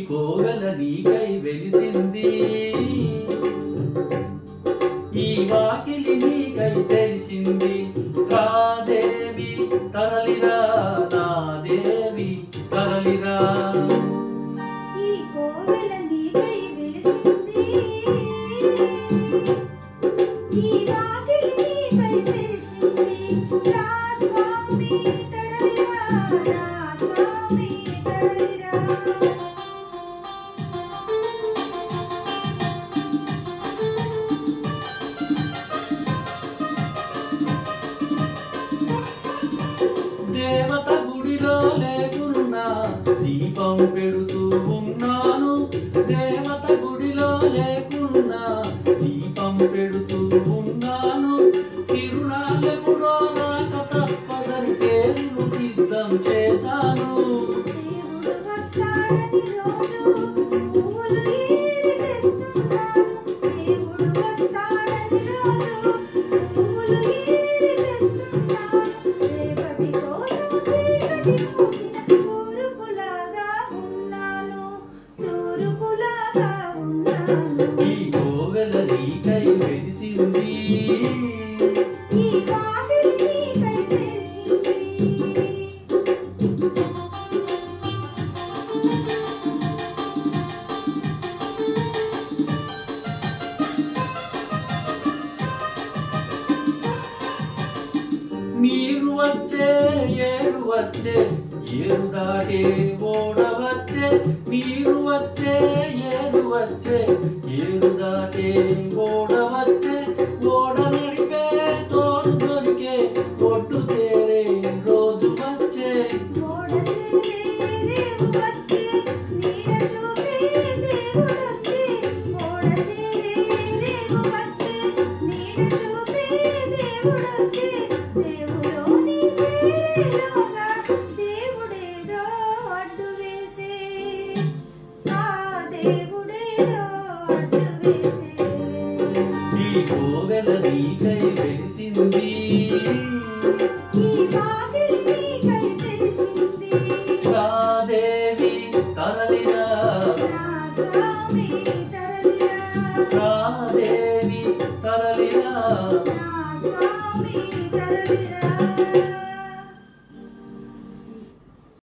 కోవెల నీకై వెలిసింది, ఈ వాకిలి నీకై తెరిచింది. రాదేవి తరలిరా, నా దేవి తరలిరా. ఈ కోవెల నీకై వెలిసింది, ఈ వాకిలి నీకై తెరిచింది. రా స్వామి తరలిరా, రా స్వామి తరలిరా. దేవత గుడిలో లేకున్నా దీపం పెడుతూ ఉన్నాను, దేవత గుడిలో లేకున్నా దీపం పెడుతూ ఉన్నాను. తిరునాళ్ళెప్పుడో రాక తప్పదని పేర్లు సిద్ధం చేశాను. దేవుడు వస్తాడని రోజు పువ్వులు ఏరి తెస్తున్నాను, దేవుడు వస్తాడని రోజు పువ్వులు ఏరి తెస్తున్నాను. రేపటి కోసం చీకటి మూసిన తూర్పులాగా ఉన్నాను, తూర్పులాగా ఉన్నాను. ఈ కోవెల నీకై వెలిసింది, ఈ వాకిలి నీకై తెరిచింది. నీరు వచ్చే ఏరు వచ్చే, ఏరు దాటే ఓడ వచ్చే. నీరు వచ్చే ఏరు వచ్చే, ఏరు దాటే ఓడ వచ్చే. ఓడ నడిపే తోడు దొరికే, ఒడ్డు చేరే రోజు వచ్చే. ఓడ చేరే రేవు వచ్చే, నీడ చూపే దేవుడొచ్చే. ఓడ చేరే రేవు వచ్చే, నీడ చూపే దేవుడొచ్చే. రేవులోని చేరేలోగా దేవుడేదో అడ్డు వేసే, ఆ దేవుడు